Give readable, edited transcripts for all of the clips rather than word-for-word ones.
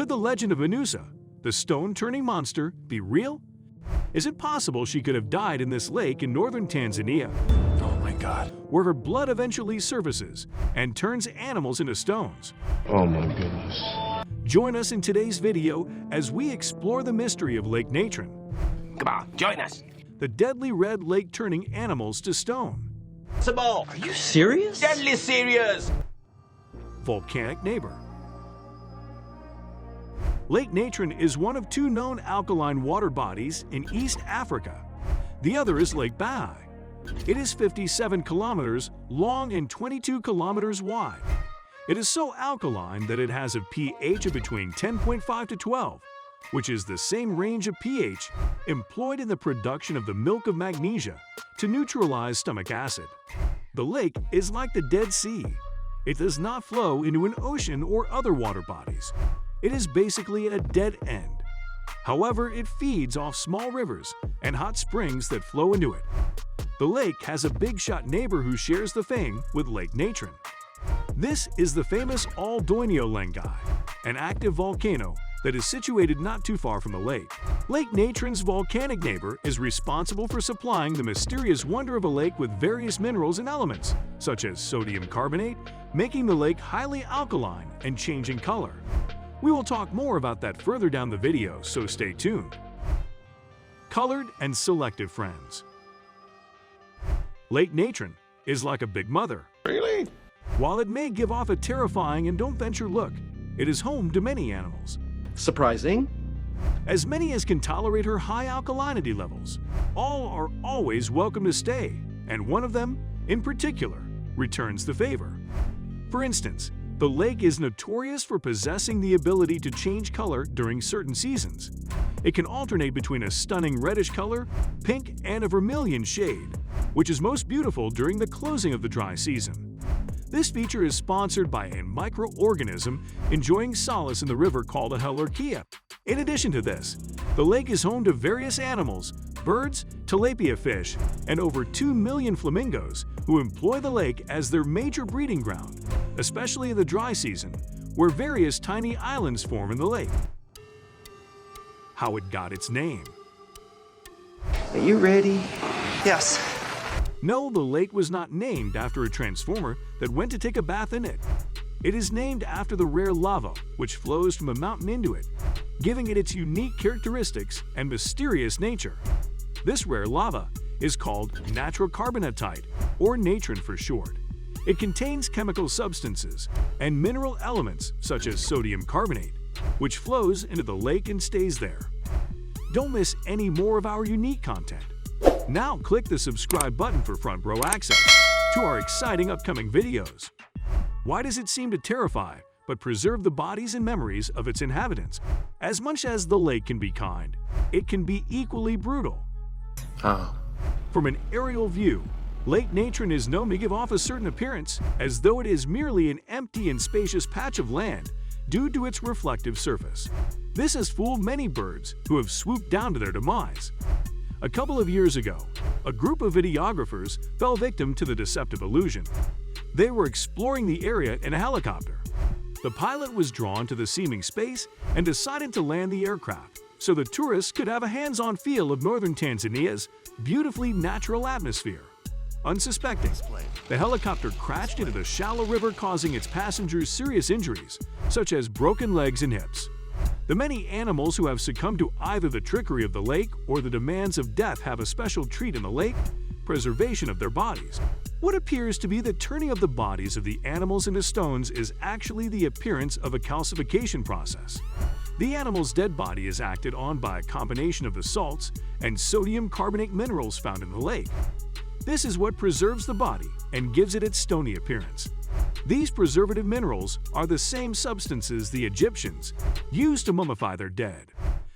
Could the legend of Medusa, the stone-turning monster, be real? Is it possible she could have died in this lake in northern Tanzania, Oh my God. where her blood eventually surfaces and turns animals into stones? Oh my goodness. Join us in today's video as we explore the mystery of Lake Natron, Come on, join us. the deadly red lake turning animals to stone. Are You serious? deadly serious? Volcanic Neighbor. Lake Natron is one of two known alkaline water bodies in East Africa. The other is Lake Bahi. It is 57 kilometers long and 22 kilometers wide. It is so alkaline that it has a pH of between 10.5 to 12, which is the same range of pH employed in the production of the milk of magnesia to neutralize stomach acid. The lake is like the Dead Sea. It does not flow into an ocean or other water bodies. It is basically a dead end. However, it feeds off small rivers and hot springs that flow into it. The lake has a big shot neighbor who shares the fame with Lake Natron. This is the famous Aldoinio Lengai, an active volcano that is situated not too far from the lake. Lake Natron's volcanic neighbor is responsible for supplying the mysterious wonder of a lake with various minerals and elements, such as sodium carbonate, making the lake highly alkaline and changing color. We will talk more about that further down the video, so stay tuned. Colored and selective friends. Lake Natron is like a big mother. Really? While it may give off a terrifying and don't venture look, it is home to many animals. Surprising? As many as can tolerate her high alkalinity levels. All are always welcome to stay, and one of them, in particular, returns the favor. For instance, the lake is notorious for possessing the ability to change color during certain seasons. It can alternate between a stunning reddish color, pink, and a vermilion shade, which is most beautiful during the closing of the dry season. This feature is sponsored by a microorganism enjoying solace in the river called a Helarchaea. In addition to this, the lake is home to various animals, birds, tilapia fish, and over 2 million flamingos who employ the lake as their major breeding ground, especially in the dry season, where various tiny islands form in the lake. How it got its name. Are you ready? Yes. No, the lake was not named after a transformer that went to take a bath in it. It is named after the rare lava which flows from a mountain into it, giving it its unique characteristics and mysterious nature. This rare lava is called nitrocarbonatite, or natron for short. It contains chemical substances and mineral elements such as sodium carbonate, which flows into the lake and stays there. Don't miss any more of our unique content. Now click the subscribe button for front row access to our exciting upcoming videos. Why does it seem to terrify but preserve the bodies and memories of its inhabitants? As much as the lake can be kind, it can be equally brutal. From an aerial view, Lake Natron is known to give off a certain appearance as though it is merely an empty and spacious patch of land due to its reflective surface. This has fooled many birds who have swooped down to their demise. A couple of years ago, a group of videographers fell victim to the deceptive illusion. They were exploring the area in a helicopter. The pilot was drawn to the seeming space and decided to land the aircraft so the tourists could have a hands-on feel of northern Tanzania's beautifully natural atmosphere. Unsuspecting, the helicopter crashed into the shallow river, causing its passengers serious injuries, such as broken legs and hips. The many animals who have succumbed to either the trickery of the lake or the demands of death have a special treat in the lake: preservation of their bodies. What appears to be the turning of the bodies of the animals into stones is actually the appearance of a calcification process. The animal's dead body is acted on by a combination of the salts and sodium carbonate minerals found in the lake. This is what preserves the body and gives it its stony appearance. These preservative minerals are the same substances the Egyptians used to mummify their dead.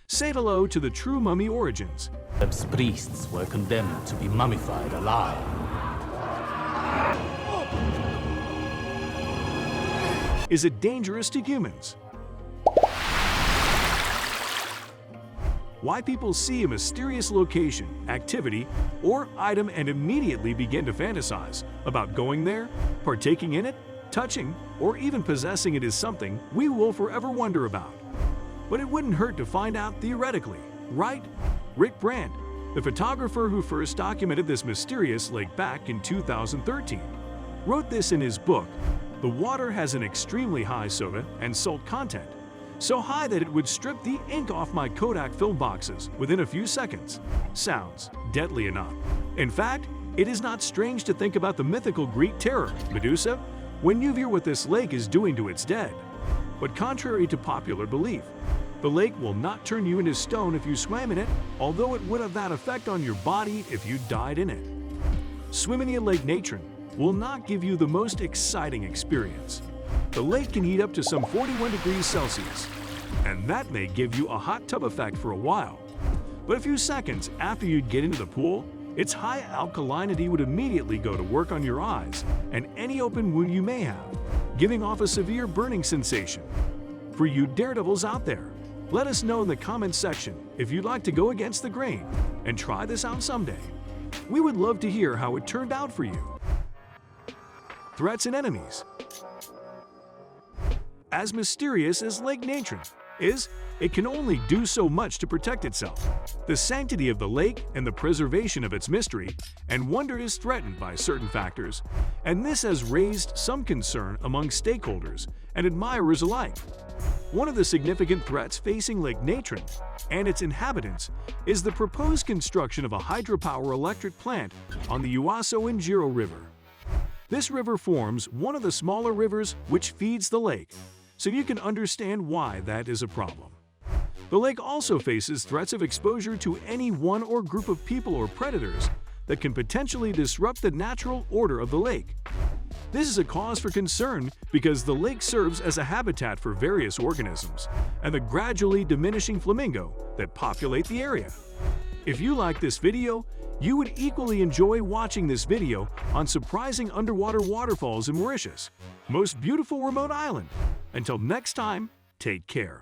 Say hello to the true mummy origins. Priests were condemned to be mummified alive. Is it dangerous to humans? Why people see a mysterious location, activity, or item and immediately begin to fantasize about going there, partaking in it, touching, or even possessing it is something we will forever wonder about. But it wouldn't hurt to find out theoretically, right? Rick Brandt, the photographer who first documented this mysterious lake back in 2013, wrote this in his book. The water has an extremely high soda and salt content, so high that it would strip the ink off my Kodak film boxes within a few seconds. Sounds deadly enough. In fact, it is not strange to think about the mythical Greek terror, Medusa, when you hear what this lake is doing to its dead. But contrary to popular belief, the lake will not turn you into stone if you swam in it, although it would have that effect on your body if you died in it. Swimming in Lake Natron will not give you the most exciting experience. The lake can heat up to some 41 degrees Celsius, and that may give you a hot tub effect for a while. But a few seconds after you get into the pool, its high alkalinity would immediately go to work on your eyes and any open wound you may have, giving off a severe burning sensation. For you daredevils out there, let us know in the comments section if you'd like to go against the grain and try this out someday. We would love to hear how it turned out for you. Threats and enemies. As mysterious as Lake Natron is, it can only do so much to protect itself. The sanctity of the lake and the preservation of its mystery and wonder is threatened by certain factors, and this has raised some concern among stakeholders and admirers alike. One of the significant threats facing Lake Natron and its inhabitants is the proposed construction of a hydropower electric plant on the Uaso-Njiro River. This river forms one of the smaller rivers which feeds the lake, so you can understand why that is a problem. The lake also faces threats of exposure to any one or group of people or predators that can potentially disrupt the natural order of the lake. This is a cause for concern because the lake serves as a habitat for various organisms and the gradually diminishing flamingo that populate the area. If you like this video, you would equally enjoy watching this video on surprising underwater waterfalls in Mauritius, most beautiful remote island. Until next time, take care.